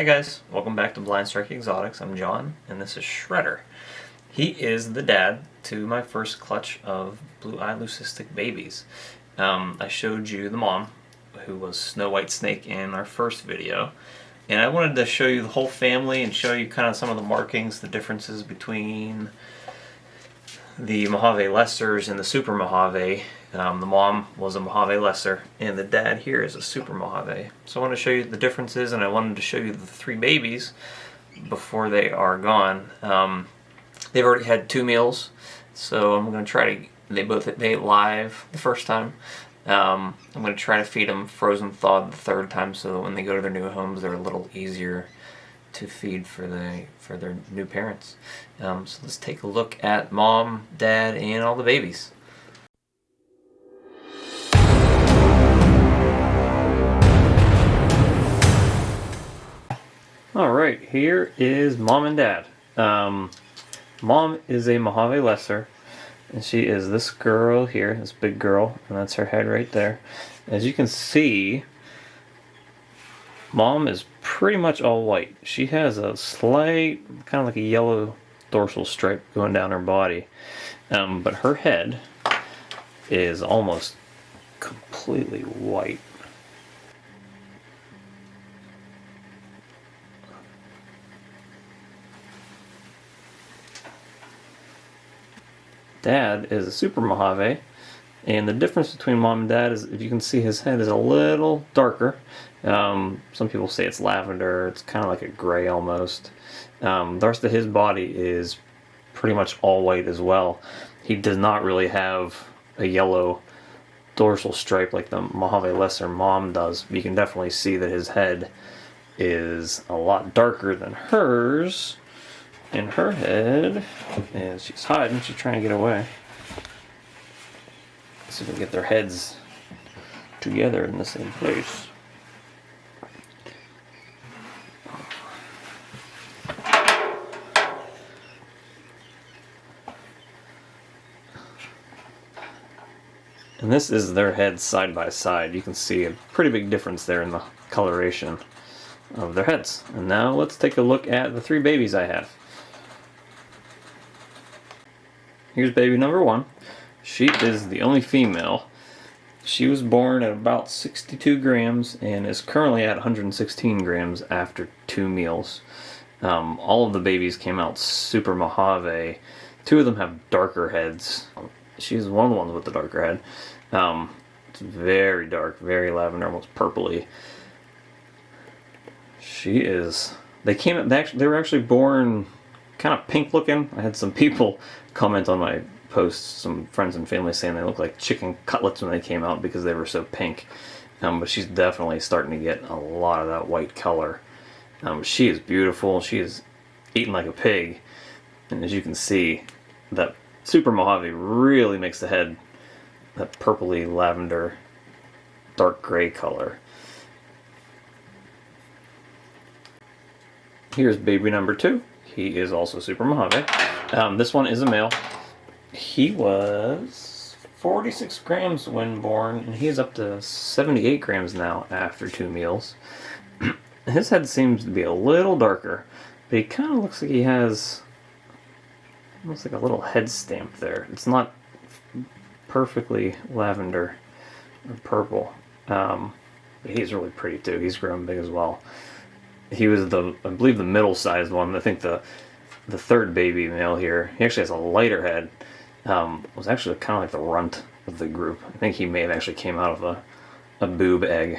Hi guys, welcome back to Blind Strike Exotics. I'm John, and this is Shredder. He is the dad to my first clutch of blue-eye leucistic babies. I showed you the mom, who was Snow White Snake in our first video, and I wanted to show you the whole family and show you kind of some of the markings, the differences between the Mojave Lessers and the Super Mojave. The mom was a Mojave Lesser, and the dad here is a Super Mojave. So I want to show you the differences, and I wanted to show you the three babies before they are gone. They've already had 2 meals, so I'm going to try to. They ate live the first time. I'm going to try to feed them frozen thawed the third time, so that when they go to their new homes, they're a little easier to feed for their new parents. So let's take a look at mom, dad, and all the babies. Alright, here is mom and dad. Mom is a Mojave Lesser, and she is this girl here, this big girl, and that's her head right there. As you can see, mom is pretty much all white. She has a slight, kind of like a yellow dorsal stripe going down her body, but her head is almost completely white. Dad is a Super Mojave, and the difference between mom and dad is, if you can see, his head is a little darker. Some people say it's lavender. It's kind of like a gray almost. The rest of his body is pretty much all white as well. He does not really have a yellow dorsal stripe like the Mojave Lesser mom does. But you can definitely see that his head is a lot darker than hers. And her head, and she's hiding, she's trying to get away. Let's see if we can get their heads together in the same place. And this is their heads side by side. You can see a pretty big difference there in the coloration of their heads. And now let's take a look at the 3 babies I have. Here's baby number 1. She is the only female. She was born at about 62 grams and is currently at 116 grams after 2 meals. All of the babies came out Super Mojave. 2 of them have darker heads. She's one of the ones with the darker head. It's very dark, very lavender, almost purpley. She is. They were actually born kind of pink looking. I had some people comment on my posts, some friends and family, saying they look like chicken cutlets when they came out because they were so pink. But she's definitely starting to get a lot of that white color. She is beautiful. She is eating like a pig. And as you can see, that Super Mojave really makes the head that purpley lavender dark gray color. Here's baby number 2. He is also Super Mojave. This one is a male. He was 46 grams when born, and he is up to 78 grams now after 2 meals. His head seems to be a little darker, but he kind of looks like he has almost like a little head stamp there. It's not perfectly lavender or purple, but he's really pretty too. He's grown big as well. He was I believe the middle-sized one. I think the 3rd baby male here, he actually has a lighter head. Was actually kind of like the runt of the group. I think he may have actually came out of a boob egg.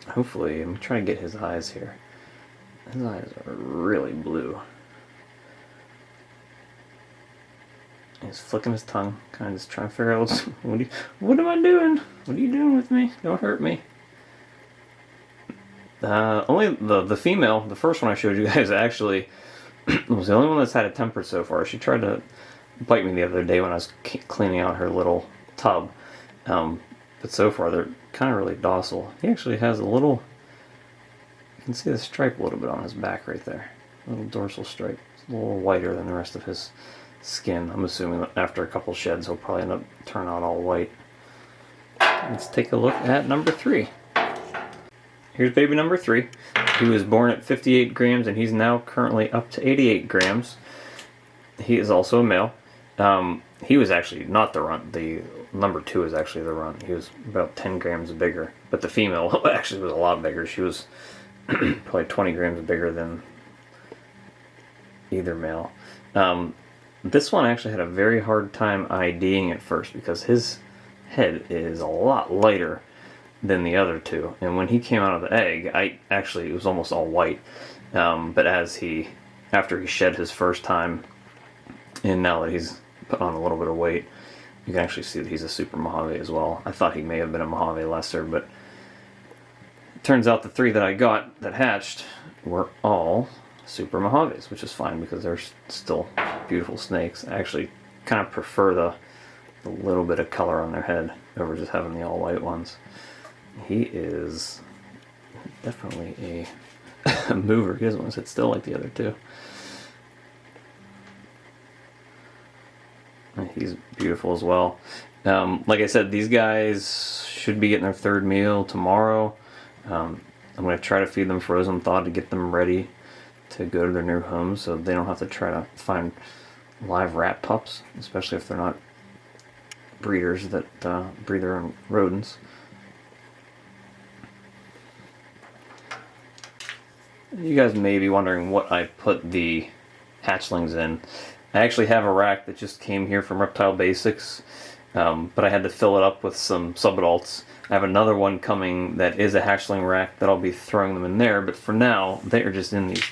Hopefully, I'm trying to get his eyes here. His eyes are really blue. He's flicking his tongue, kind of just trying to figure out what am I doing? What are you doing with me? Don't hurt me. Only the female, the first one I showed you guys, actually was the only one that's had a temper so far. She tried to bite me the other day when I was cleaning out her little tub. But so far they're kind of really docile. He actually has a little, you can see the stripe a little bit on his back right there. A little dorsal stripe. It's a little whiter than the rest of his skin. I'm assuming that after a couple sheds he'll probably end up turning out all white. Let's take a look at number 3. Here's baby number 3. He was born at 58 grams, and he's now currently up to 88 grams. He is also a male. He was actually not the runt. The number 2 is actually the runt. He was about 10 grams bigger. But the female actually was a lot bigger. She was probably 20 grams bigger than either male. This one actually had a very hard time IDing at first because his head is a lot lighter than the other 2. And when he came out of the egg, it was almost all white. But after he shed his first time, and now that he's put on a little bit of weight, you can actually see that he's a Super Mojave as well. I thought he may have been a Mojave Lesser, but it turns out the 3 that I got that hatched were all Super Mojaves, which is fine because they're still beautiful snakes. I actually kind of prefer the little bit of color on their head over just having the all white ones. He is definitely a mover. He doesn't want to sit still like the other 2. He's beautiful as well. Like I said, these guys should be getting their 3rd meal tomorrow. I'm going to try to feed them frozen thaw to get them ready to go to their new homes so they don't have to try to find live rat pups, especially if they're not breeders that breed their own rodents. You guys may be wondering what I put the hatchlings in. I actually have a rack that just came here from Reptile Basics, but I had to fill it up with some subadults. I have another one coming that is a hatchling rack that I'll be throwing them in there, but for now, they are just in these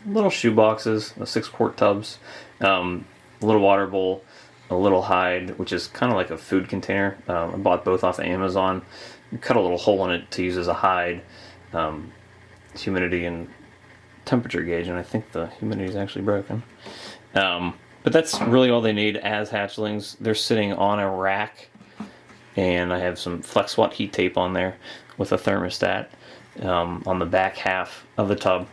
little shoe boxes, 6-quart tubs, a little water bowl, a little hide, which is kind of like a food container. I bought both off of Amazon. You cut a little hole in it to use as a hide, humidity and temperature gauge, and I think the humidity is actually broken. But that's really all they need as hatchlings. They're sitting on a rack, and I have some Flex Watt heat tape on there with a thermostat on the back half of the tub.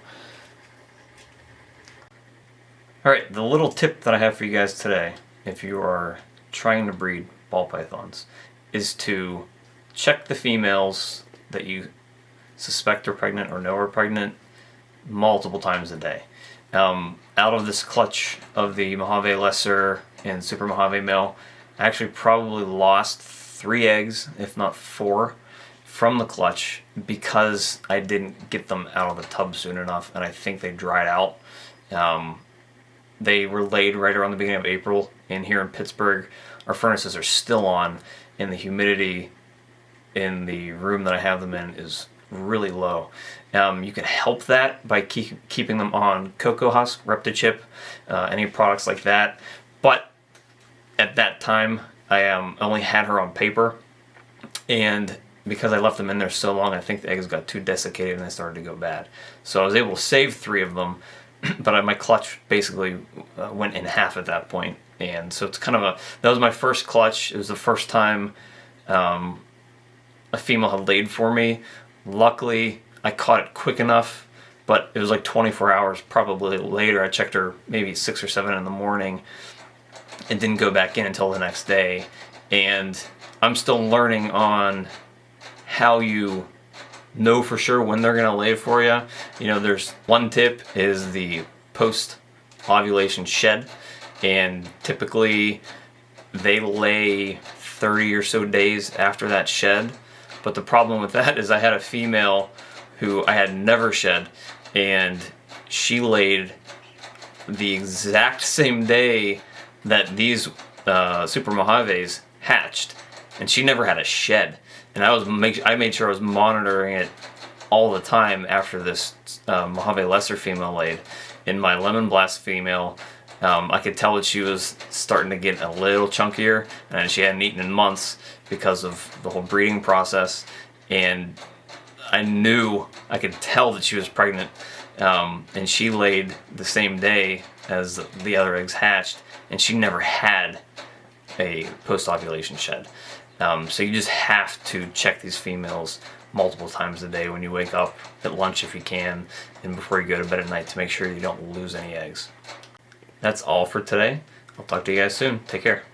Alright, the little tip that I have for you guys today, if you are trying to breed ball pythons, is to check the females that you suspect are pregnant or know are pregnant multiple times a day. Out of this clutch of the Mojave Lesser and Super Mojave male, I actually probably lost 3 eggs, if not 4, from the clutch because I didn't get them out of the tub soon enough, and I think they dried out. They were laid right around the beginning of April, and here in Pittsburgh, our furnaces are still on, and the humidity in the room that I have them in is really low. You can help that by keeping them on Cocoa Husk, Reptichip, any products like that. But at that time, I only had her on paper, and because I left them in there so long, I think the eggs got too desiccated and they started to go bad. So I was able to save 3 of them, but my clutch basically went in half at that point. And so it's kind of that was my first clutch. It was the first time a female had laid for me. Luckily, I caught it quick enough, but it was like 24 hours probably later. I checked her maybe 6 or 7 in the morning and didn't go back in until the next day. And I'm still learning on how you know for sure when they're going to lay for you. You know, there's one tip is the post-ovulation shed, and typically they lay 30 or so days after that shed. But the problem with that is I had a female who I had never shed, and she laid the exact same day that these Super Mojaves hatched, and she never had a shed. And I made sure I was monitoring it all the time after this Mojave Lesser female laid. In my Lemon Blast female, I could tell that she was starting to get a little chunkier, and she hadn't eaten in months because of the whole breeding process. And I could tell that she was pregnant, and she laid the same day as the other eggs hatched, and she never had a post-ovulation shed. So you just have to check these females multiple times a day when you wake up, at lunch if you can, and before you go to bed at night to make sure you don't lose any eggs. That's all for today. I'll talk to you guys soon. Take care.